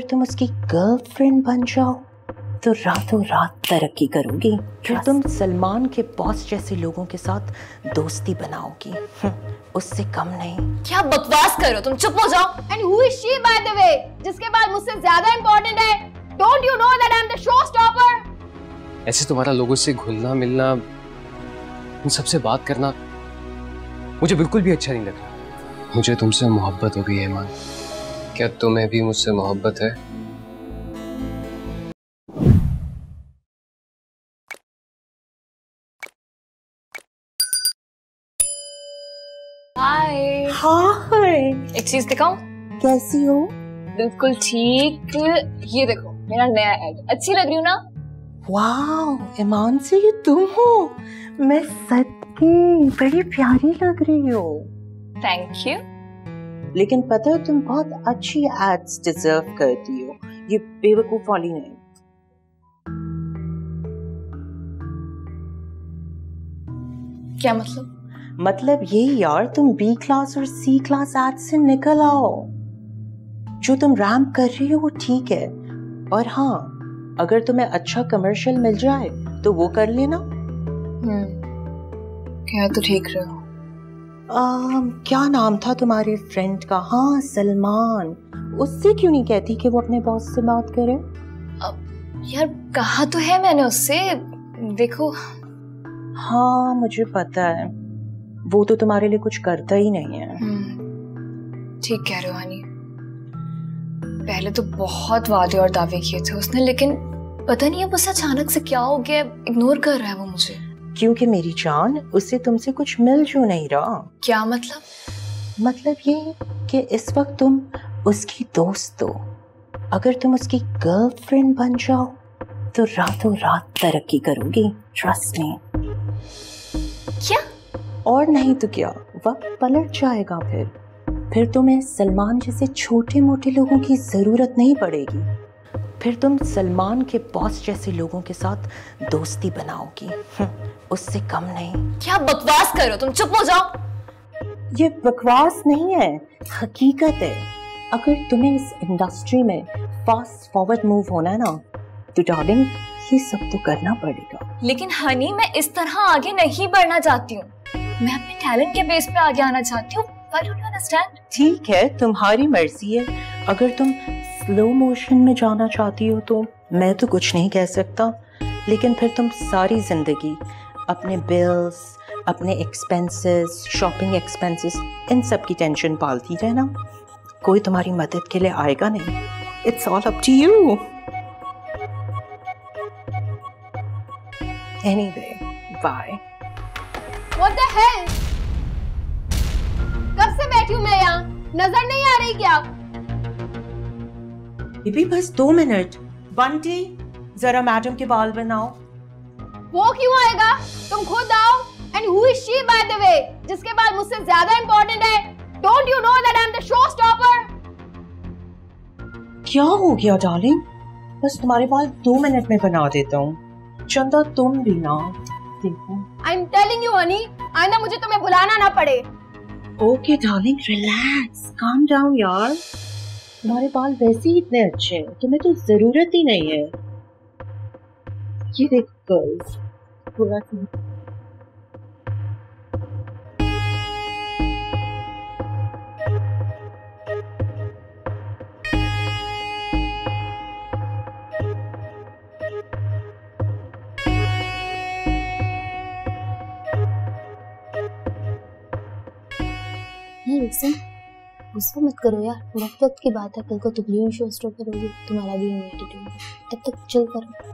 तुम उसकी गर्लफ्रेंड बन जाओ तो रातों रात तरक्की करोगी। फिर तुम सलमान के बॉस जैसे लोगों के साथ दोस्ती बनाओगी, उससे कम नहीं। क्या बकवास कर रहे हो तुम, चुप हो जाओ। And who is she by the way? जिसके बाद मुझसे ज्यादा इम्पोर्टेंट है। Don't you know that I'm the showstopper? ऐसे तुम्हारा लोगों से घुलना मिलना, उन सबसे बात करना मुझे बिल्कुल भी अच्छा नहीं लग रहा। मुझे तुमसे मोहब्बत हो गई है ईमान। क्या तुम्हें भी मुझसे मोहब्बत है? हाय। हाय, एक चीज दिखाऊं? कैसी हो? बिल्कुल ठीक। ये देखो मेरा नया एड, अच्छी लग रही हूँ ना? वाओ, ईमान से ये तुम हो? मैं सच्ची बड़ी प्यारी लग रही हो। Thank you. लेकिन पता है तुम बहुत अच्छी एड्स डिजर्व करती हो, ये बेवकूफ वाली नहीं। क्या मतलब? मतलब ये यार, तुम बी क्लास और सी क्लास एड से निकल आओ। जो तुम रैम्प कर रही हो वो ठीक है, और हाँ, अगर तुम्हें अच्छा कमर्शियल मिल जाए तो वो कर लेना। क्या तो ठीक रहे हो। क्या नाम था तुम्हारे फ्रेंड का? हाँ, सलमान। उससे क्यों नहीं कहती कि वो अपने बॉस से बात करे? यार कहा तो है मैंने उससे, देखो। हाँ मुझे पता है, वो तो तुम्हारे लिए कुछ करता ही नहीं है। ठीक कह रहे हो हनी। पहले तो बहुत वादे और दावे किए थे उसने, लेकिन पता नहीं अब उसे अचानक से क्या हो गया, इग्नोर कर रहा है वो मुझे। क्योंकि मेरी जान, उससे तुमसे कुछ मिल जो नहीं रहा। क्या मतलब? मतलब ये कि इस वक्त तुम उसकी दोस्त हो। अगर तुम उसकी गर्लफ्रेंड बन जाओ तो रातों रात तरक्की करोगी, ट्रस्ट मी। क्या? और नहीं तो क्या, वक्त पलट जाएगा। फिर तुम्हें सलमान जैसे छोटे मोटे लोगों की जरूरत नहीं पड़ेगी। फिर तुम सलमान के बॉस जैसे लोगों के साथ दोस्ती बनाओगी, उससे कम नहीं। क्या बकवास कर रहे हो तुम, चुप हो जाओ। ये बकवास नहीं है, हकीकत है। अगर तुम्हें इस इंडस्ट्री में फास्ट फॉरवर्ड मूव होना है ना, तो डार्लिंग ये सब तो करना पड़ेगा। लेकिन हनी, मैं इस तरह आगे नहीं बढ़ना चाहती हूँ। मैं अपने टैलेंट के बेस पे आगे आना चाहती हूँ। Why don't you understand? ठीक है, तुम्हारी मर्जी है। अगर तुम स्लो मोशन में जाना चाहती हो तो मैं तो कुछ नहीं कह सकता, लेकिन फिर तुम सारी जिंदगी अपने बिल्स, अपने एक्सपेंसेस, शॉपिंग एक्सपेंसेस, इन सब की टेंशन पालती रहना। कोई तुम्हारी मदद के लिए आएगा नहीं। It's all up to you. Anyway, bye. What the hell? कब से बैठी हूँ मैं यहाँ, नजर नहीं आ रही क्या? बेबी बस 2 मिनट। बंटी, जरा मैडम के बाल बनाओ। वो क्यों आएगा? तुम खुद आओ। And who is she by the way? जिसके बाद मुझसे ज्यादा इम्पोर्टेंट है। Don't you know that I'm the showstopper? क्या हो गया डार्लिंग? बस तुम्हारे बाल 2 मिनट में बना देता हूँ। चंदा तुम भी ना देखो। I'm telling you honey, आइंदा मुझे तुम्हें बुलाना ना पड़े। Okay darling, relax, calm down यार। तुम्हारे बाल वैसे ही इतने अच्छे हैं, तुम्हें तो जरूरत ही नहीं है। ये देखो गर्ल्स, थोड़ा सा गुस्सा मत करो यार, वक्त वक्त की बात है। कल को तुम भी शो स्टॉप करोगी, तुम्हारा भी एटीट्यूड है। तब तक चिल करो।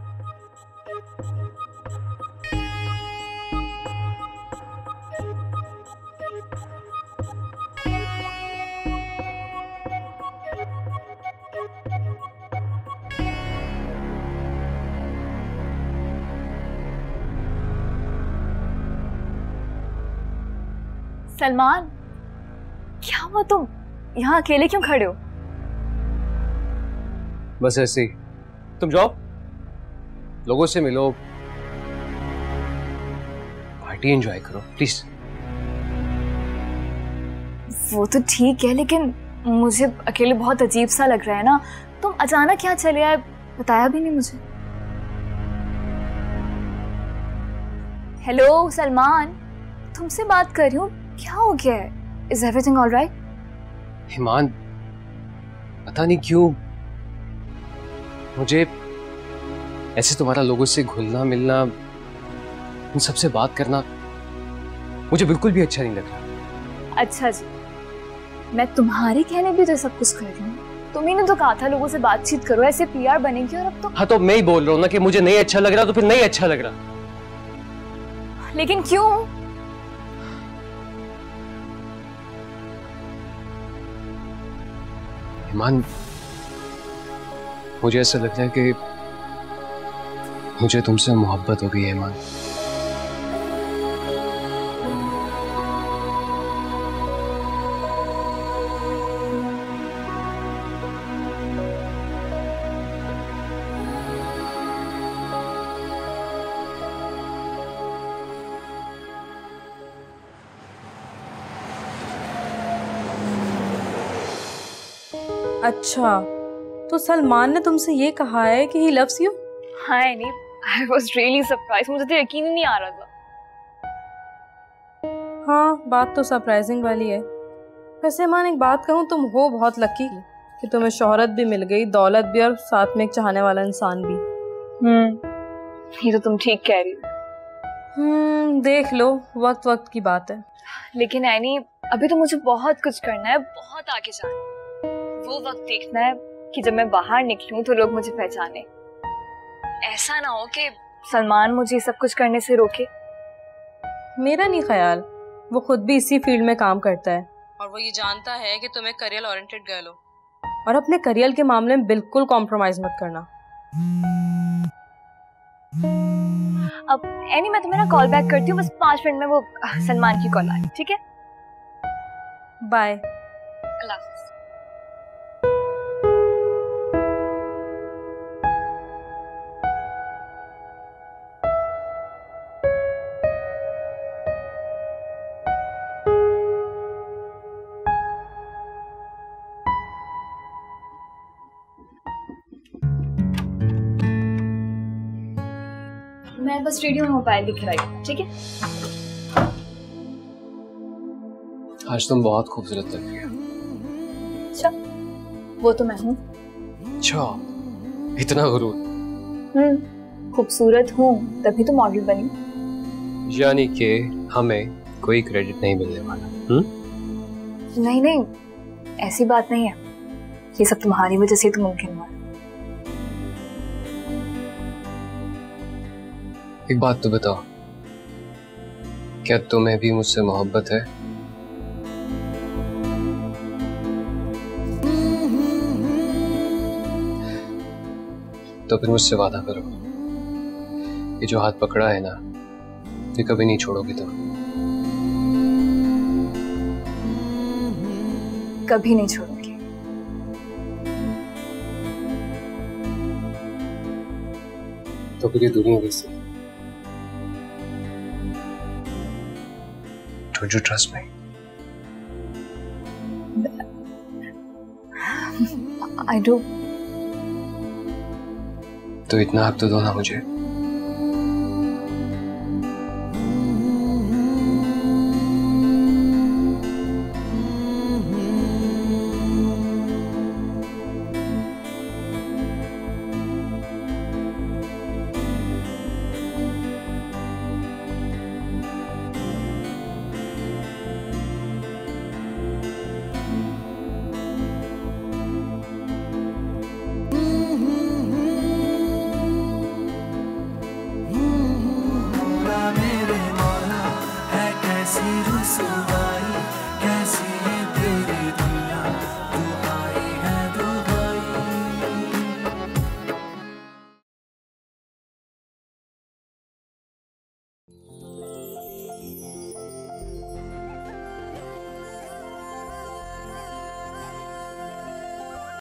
सलमान, क्या हुआ? तुम यहाँ अकेले क्यों खड़े हो? बस ऐसे ही। तुम जाओ, लोगों से मिलो, पार्टी एंजॉय करो प्लीज। वो तो ठीक है, लेकिन मुझे अकेले बहुत अजीब सा लग रहा है ना। तुम अचानक यहाँ चले आए, बताया भी नहीं मुझे। हेलो सलमान, तुमसे बात कर रही हूँ, क्या हो गया है? Is everything all right? Iman, पता नहीं क्यों मुझे ऐसे तुम्हारा लोगों से घुलना मिलना, उन सबसे बात करना मुझे बिल्कुल भी अच्छा नहीं लग रहा। अच्छा जी, मैं तुम्हारे कहने भी तो सब कुछ कर रही हूँ। तुम्ही ने तो कहा था लोगों से बातचीत करो, ऐसे पीआर बनेगी, और अब तो। हाँ, तो मैं ही बोल रहा हूँ ना कि मुझे नहीं अच्छा लग रहा, तो फिर नहीं अच्छा लग रहा। लेकिन क्यों? ईमान, मुझे ऐसा लगता है कि मुझे तुमसे मोहब्बत हो गई है ईमान। अच्छा, तो सलमान ने तुमसे ये कहा है कि ही लव्स यू? हाँ नहीं, I was really surprised, मुझे तो यकीन ही नहीं आ रहा था। हाँ, बात तो सरप्राइजिंग वाली है। वैसे मान एक बात कहूँ, तुम हो बहुत लकी कि तुम्हें शोहरत भी मिल गई, दौलत भी, और साथ में एक चाहने वाला इंसान भी। ये तो तुम ठीक कह रही हो। देख लो, वक्त वक्त की बात है। लेकिन ऐनी, अभी तो मुझे बहुत कुछ करना है, बहुत आगे जाना है। वो वक्त देखना है कि जब मैं बाहर निकलूं तो लोग मुझे पहचाने। ऐसा ना हो कि सलमान मुझे सब कुछ करने से रोके। मेरा नहीं ख्याल, वो खुद भी इसी फील्ड में काम करता है, और वो ये जानता है कि तुम एक करियर ओरिएंटेड गर्ल हो, और अपने करियर के मामले में बिल्कुल कॉम्प्रोमाइज मत करना। अब ऐनी, मैं तुम्हें ना कॉल बैक करती हूँ, बस 5 मिनट में वो सलमान की कॉल आ रही, ठीक है? बाय। अल्लाह हाफ़िज़। मैं बस रेडियो में मोबाइल दिख रही हूँ, ठीक है? आज तुम बहुत खूबसूरत लग रही हो। अच्छा, वो तो मैं हूँ। अच्छा, इतना गुरूर? खूबसूरत हूँ तभी तो मॉडल बनी। यानी कि हमें कोई क्रेडिट नहीं मिलने वाला? नहीं नहीं, ऐसी बात नहीं है, ये सब तुम्हारी वजह से तो मुमकिन हुआ। एक बात तो बताओ, क्या तुम्हें भी मुझसे मोहब्बत है? तो फिर मुझसे वादा करो, ये जो हाथ पकड़ा है ना, ये कभी नहीं छोड़ोगी तुम? कभी नहीं छोड़ूंगी। तो फिर ये दुनिया कैसी? Don't you trust me? I do. तो इतना हक तो दो ना मुझे। मेरे मौला है कैसी रुसवा